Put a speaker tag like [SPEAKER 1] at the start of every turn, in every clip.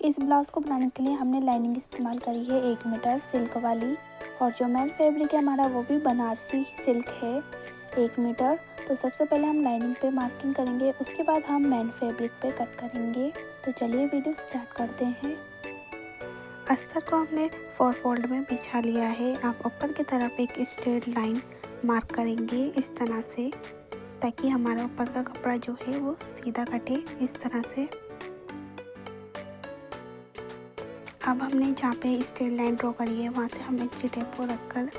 [SPEAKER 1] इस ब्लाउज़ को बनाने के लिए हमने लाइनिंग इस्तेमाल करी है 1 मीटर सिल्क वाली, और जो मेन फैब्रिक है हमारा वो भी बनारसी सिल्क है 1 मीटर। तो सबसे पहले हम लाइनिंग पे मार्किंग करेंगे, उसके बाद हम मेन फैब्रिक पे कट करेंगे। तो चलिए वीडियो स्टार्ट करते हैं। अस्तर को हमने 4 फोल्ड में बिछा लिया है। आप ऊपर की तरफ एक स्ट्रेट लाइन मार्क करेंगे इस तरह से, ताकि हमारा ऊपर का कपड़ा जो है वो सीधा कटे इस तरह से। अब हमने जहाँ पे स्ट्रेट लाइन ड्रॉ करी है वहाँ से हम इंची टेप को रखकर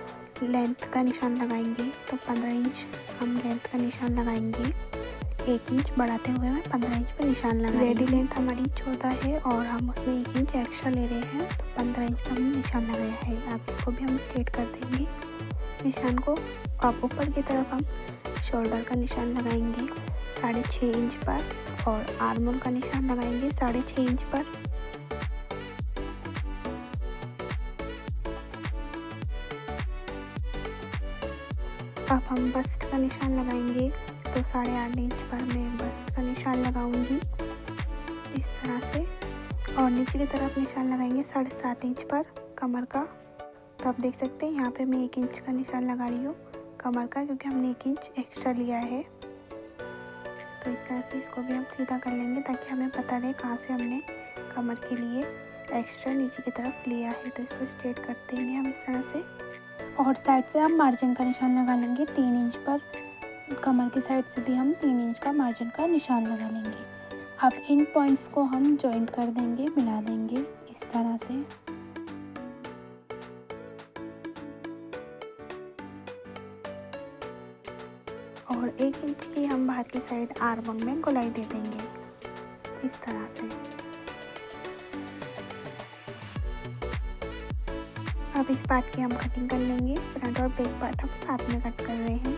[SPEAKER 1] लेंथ का निशान लगाएंगे। तो 15 इंच हम लेंथ का निशान लगाएंगे। 1 इंच बढ़ाते हुए मैं 15 इंच पे निशान लगा रही हूँ। रेडी लेंथ हमारी 14 है और हम उसमें 1 इंच एक्स्ट्रा ले रहे हैं, तो 15 इंच पर हमने निशान लगाया है। अब इसको भी हम स्ट्रेट कर देंगे निशान को। अब ऊपर की तरफ हम शोल्डर का निशान लगाएंगे 6.5 इंच पर, और आर्म होल का निशान लगाएंगे 6.5 इंच पर। अब हम बस्ट का निशान लगाएंगे, तो 8.5 इंच पर मैं बस्ट का निशान लगाऊंगी इस तरह से, और नीचे की तरफ निशान लगाएंगे 7.5 इंच पर कमर का। तो आप देख सकते हैं यहाँ पे मैं 1 इंच का निशान लगा रही हूँ कमर का, क्योंकि हमने 1 इंच एक्स्ट्रा लिया है। तो इस तरह से इसको भी हम सीधा कर लेंगे, ताकि हमें पता रहे कहाँ से हमने कमर के लिए एक्स्ट्रा नीचे की तरफ लिया है। तो इसको स्ट्रेट कर देंगे हम इस तरह से, और साइड से हम मार्जिन का निशान लगा लेंगे 3 इंच पर। कमर की साइड से भी हम 3 इंच का मार्जिन का निशान लगा लेंगे। अब इन पॉइंट्स को हम जॉइंट कर देंगे, मिला देंगे इस तरह से। और 1 इंच की हम बाहर की साइड आर्म में गोलाई दे देंगे इस तरह से। अब इस पार्ट की हम कटिंग कर लेंगे। फ्रंट और बैक पार्ट हम साथ में कट कर रहे हैं।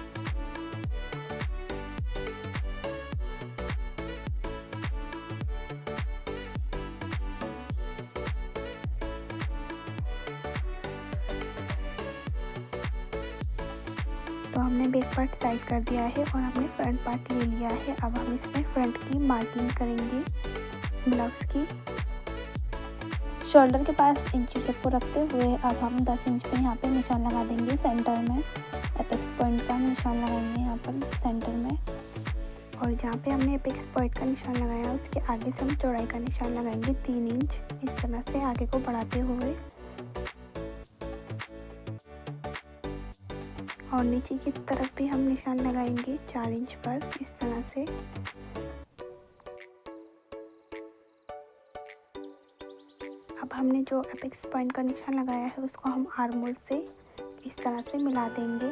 [SPEAKER 1] तो हमने बैक पार्ट साइड कर दिया है और हमने फ्रंट पार्ट ले लिया है। अब हम इसमें फ्रंट की मार्किंग करेंगे ब्लाउज की। शोल्डर के पास इंची टेप को रखते हुए अब हम 10 इंच पे यहाँ पे निशान लगा देंगे सेंटर में। एपेक्स पॉइंट का निशान लगाएंगे यहाँ पर सेंटर में, और जहाँ पे हमने एपेक्स पॉइंट का निशान लगाया उसके आगे से हम चौड़ाई का निशान लगाएंगे 3 इंच इस तरह से आगे को बढ़ाते हुए, और नीचे की तरफ भी हम निशान लगाएंगे 4 इंच पर इस तरह से। अब हमने जो एपेक्स पॉइंट का निशान लगाया है उसको हम आर्म होल से इस तरह से मिला देंगे।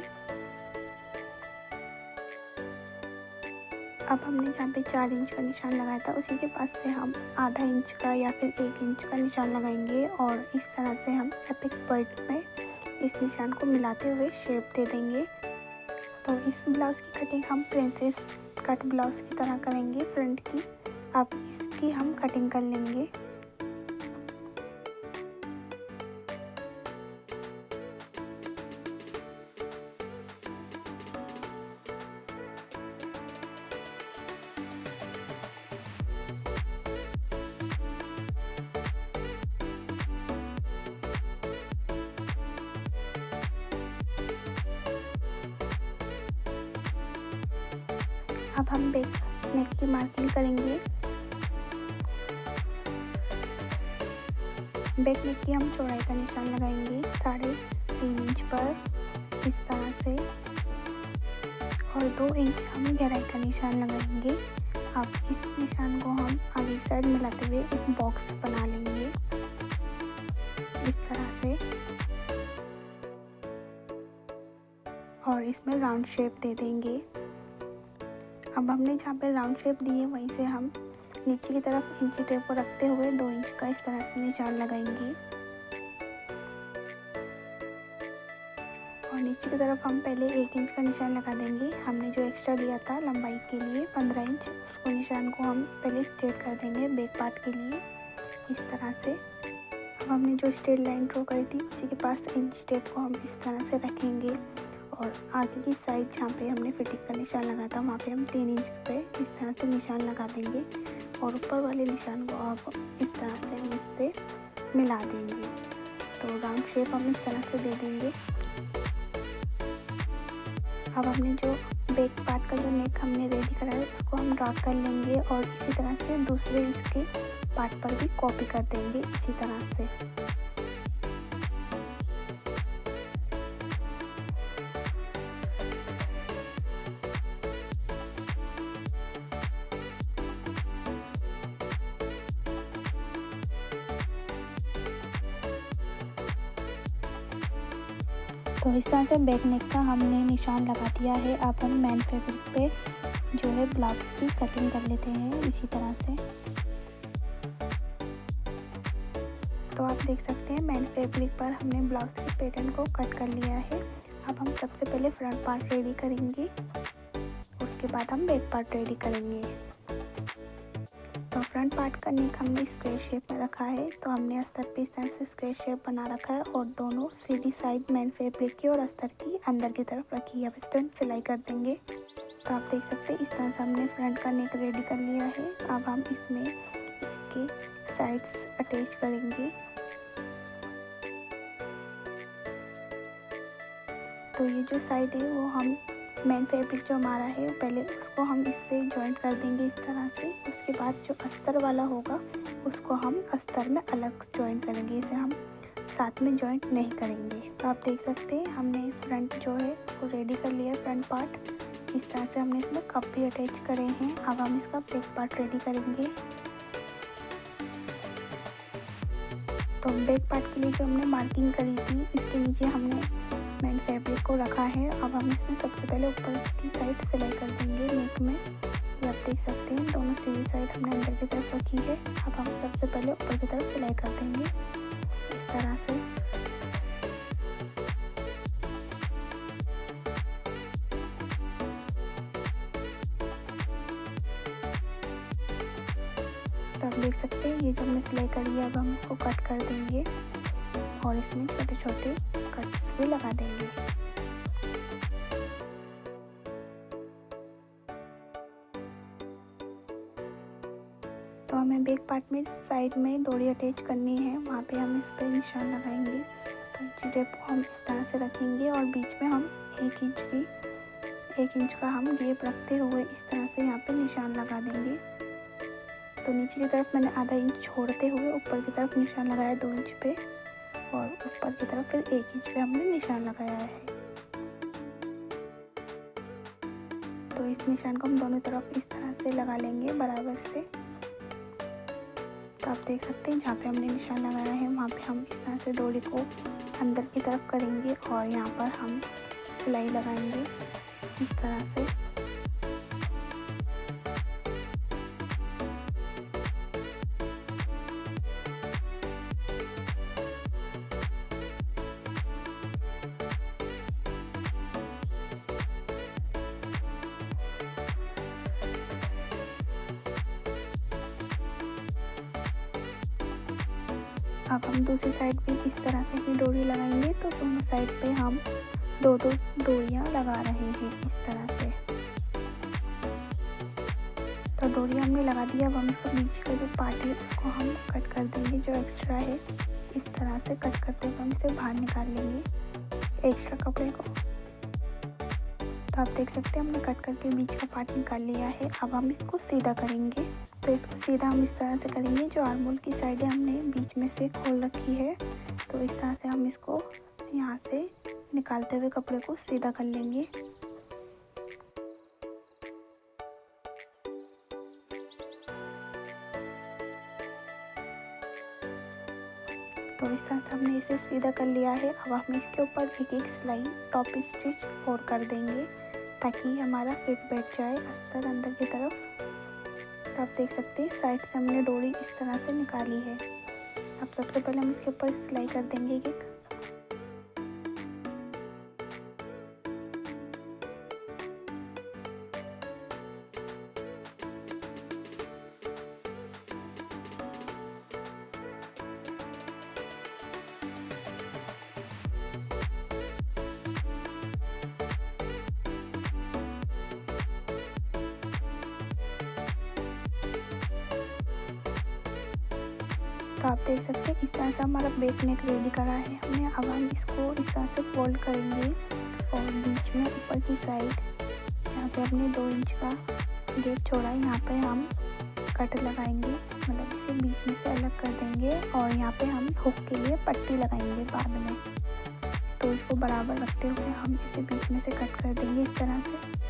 [SPEAKER 1] अब हमने जहाँ पे 4 इंच का निशान लगाया था उसी के पास से हम आधा इंच का या फिर 1 इंच का निशान लगाएंगे, और इस तरह से हम एपेक्स पॉइंट में इस निशान को मिलाते हुए शेप दे देंगे। तो इस ब्लाउज़ की कटिंग हम प्रिंसेस कट ब्लाउज़ की तरह करेंगे फ्रंट की। अब इसकी हम कटिंग कर लेंगे। अब हम बैक नेक की मार्किंग करेंगे। बैक नेक की हम चौड़ाई का निशान लगाएंगे 3.5 इंच पर इस तरह से, और 2 इंच हम गहराई का निशान लगाएंगे। अब इस निशान को हम आगे साइड मिलाते हुए एक बॉक्स बना लेंगे इस तरह से, और इसमें राउंड शेप दे देंगे। अब हमने जहाँ पे राउंड शेप दी है वहीं से हम नीचे की तरफ इंची टेप को रखते हुए 2 इंच का इस तरह से निशान लगाएंगे, और नीचे की तरफ हम पहले 1 इंच का निशान लगा देंगे। हमने जो एक्स्ट्रा लिया था लंबाई के लिए 15 इंच, उसको निशान को हम पहले स्ट्रेट कर देंगे बैक पार्ट के लिए इस तरह से। अब हमने जो स्ट्रेट लाइन ड्रॉ करी थी उसी के पास इंची टेप को हम इस तरह से रखेंगे, और आगे की साइड जहाँ पे हमने फिटिंग का निशान लगाया था वहाँ पे हम 3 इंच पे इस तरह से निशान लगा देंगे और ऊपर वाले निशान को अब इस तरह से हम इससे मिला देंगे। तो राउंड शेप हम इस तरह से दे देंगे। अब हमने जो बैक पार्ट का जो नेक हमने रेडी करा है उसको हम ड्रा कर लेंगे और इसी तरह से दूसरे इसके पार्ट पर भी कॉपी कर देंगे इसी तरह से। तो इस तरह से बैक नेक का हमने निशान लगा दिया है। अब हम मेन फैब्रिक पे जो है ब्लाउज की कटिंग कर लेते हैं इसी तरह से। तो आप देख सकते हैं मेन फैब्रिक पर हमने ब्लाउज के पैटर्न को कट कर लिया है। अब हम सबसे पहले फ्रंट पार्ट रेडी करेंगे, उसके बाद हम बैक पार्ट रेडी करेंगे। तो फ्रंट पार्ट का नेक हमने स्क्वायर शेप में रखा है, तो हमने अस्तर पे इस तरह से स्क्वायर शेप बना रखा है और दोनों सीधी साइड मेन फैब्रिक की और अस्तर की अंदर की तरफ रखी है। अब इस तरह सिलाई कर देंगे। तो आप देख सकते हैं इस तरह से हमने फ्रंट का नेक रेडी कर लिया है। अब हम इसमें इसके साइड्स अटैच करेंगे। तो ये जो साइड है वो हम मेन फैब्रिक जो हमारा है पहले उसको हम इससे जॉइंट कर देंगे इस तरह से। उसके बाद जो अस्तर वाला होगा उसको हम अस्तर में अलग जॉइंट करेंगे, इसे हम साथ में जॉइंट नहीं करेंगे। तो आप देख सकते हैं हमने फ्रंट जो है वो रेडी कर लिया है। फ्रंट पार्ट इस तरह से हमने इसमें कप भी अटैच करे हैं। अब हम इसका बैक पार्ट रेडी करेंगे। तो बैक पार्ट के लिए जो हमने मार्किंग करी थी इसके नीचे हमने मेन फैब्रिक को रखा है। अब हम इसमें सबसे पहले ऊपर की साइड सिलाई कर देंगे नेक में। ये आप देख सकते हैं दोनों सीधी साइड हमने अंदर की तरफ रखी है। अब हम सबसे पहले ऊपर की तरफ सिलाई कर देंगे इस तरह से। तो आप देख सकते हैं ये जो हमने सिलाई करी है अब हम इसको कट कर देंगे और इसमें छोटे छोटे कट्स भी लगा देंगे। तो हमें बैक पार्ट में साइड में डोरी अटैच करनी है, वहाँ पे हम इस पर निशान लगाएंगे। तो जिरे को हम इस तरह से रखेंगे और बीच में हम 1 इंच का हम गैप रखते हुए इस तरह से यहाँ पे निशान लगा देंगे। तो नीचे की तरफ मैंने आधा इंच छोड़ते हुए ऊपर की तरफ निशान लगाया 2 इंच पे और ऊपर की तरफ फिर 1 इंच पे हमने निशान लगाया है। तो इस निशान को हम दोनों तरफ इस तरह से लगा लेंगे बराबर से। तो आप देख सकते हैं जहाँ पे हमने निशान लगाया है वहाँ पे हम इस तरह से डोरी को अंदर की तरफ करेंगे और यहाँ पर हम सिलाई लगाएंगे इस तरह से। अब हम दूसरी साइड भी इस तरह से ही डोरी लगाएंगे। तो दोनों साइड पे हम दो डोरियां लगा रहे हैं इस तरह से। तो डोरियां हमने लगा दिया। अब हम इसको बीच का जो पार्ट है उसको हम कट कर देंगे, जो एक्स्ट्रा है इस तरह से कट करते हुए हम इसे बाहर निकाल लेंगे एक्स्ट्रा कपड़े को। तो आप देख सकते हैं हमने कट करके बीच का पार्ट निकाल लिया है। अब हम इसको सीधा करेंगे। तो इसको सीधा हम इस तरह से करेंगे, जो आर्महोल की साइड है हमने बीच में से खोल रखी है तो इस तरह से हम इसको यहाँ से निकालते हुए कपड़े को सीधा कर लेंगे। तो इस तरह से हमने इसे सीधा कर लिया है। अब हम इसके ऊपर एक सिलाई टॉप स्टिच और कर देंगे ताकि हमारा फिट बैठ जाए अस्तर अंदर की तरफ। तो आप देख सकते हैं साइड से हमने डोरी इस तरह से निकाली है। अब सबसे पहले हम इसके ऊपर सिलाई कर देंगे एक। तो आप देख सकते हैं इस तरह से हमारा बैक नेक रेडी करा है हमने। अब हम इसको इस तरह से फोल्ड करेंगे और बीच में ऊपर की साइड यहाँ पे अपने 2 इंच का गेप छोड़ा है, यहाँ पे हम कट लगाएंगे, मतलब इसे बीच में से अलग कर देंगे और यहाँ पे हम हुक के लिए पट्टी लगाएंगे बाद में। तो इसको बराबर रखते हुए हम इसे बीच में से कट कर देंगे इस तरह से।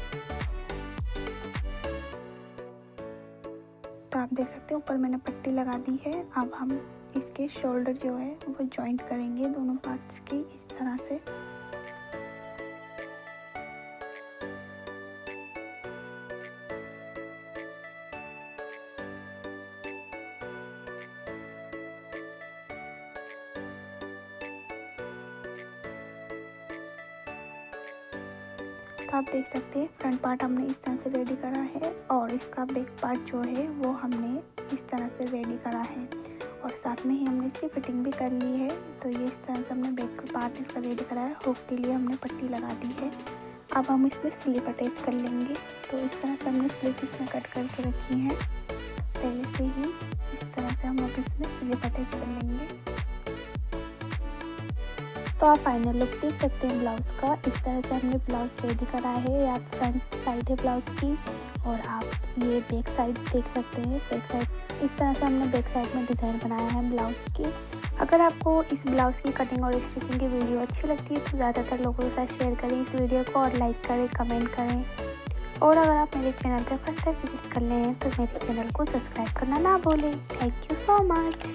[SPEAKER 1] तो आप देख सकते हैं ऊपर मैंने पट्टी लगा दी है। अब हम इसके शोल्डर जो है वो जॉइंट करेंगे दोनों पार्ट्स की इस तरह से। तो आप देख सकते हैं फ्रंट पार्ट हमने इस तरह से रेडी करा है और इसका बैक पार्ट जो है वो हमने इस तरह से रेडी करा है और साथ में ही हमने इसकी फिटिंग भी कर ली है। तो ये इस तरह से हमने बैक पार्ट इसका रेडी करा है। हुक के लिए हमने पट्टी लगा दी है। अब हम इसमें स्लिप अटैच कर लेंगे। तो इस तरह से हमने स्लिप इसमें कट करके रखी है पहले से ही। इस तरह से हम अब इसमें स्लिप अटैच कर लेंगे। तो आप फाइनल लुक देख सकते हैं ब्लाउज़ का। इस तरह से हमने ब्लाउज़ रेडी करा है। या फ्रंट साइड है ब्लाउज़ की और आप ये बैक साइड देख सकते हैं। बैक साइड इस तरह से हमने बैक साइड में डिज़ाइन बनाया है ब्लाउज़ की। अगर आपको इस ब्लाउज़ की कटिंग और स्टिचिंग की वीडियो अच्छी लगती है तो ज़्यादातर लोगों के साथ शेयर करें इस वीडियो को और लाइक करें, कमेंट करें। और अगर आप मेरे चैनल पर फर्स्ट टाइम विजिट कर रहे हैं तो मेरे चैनल को सब्सक्राइब करना ना भूलें। Thank you so much.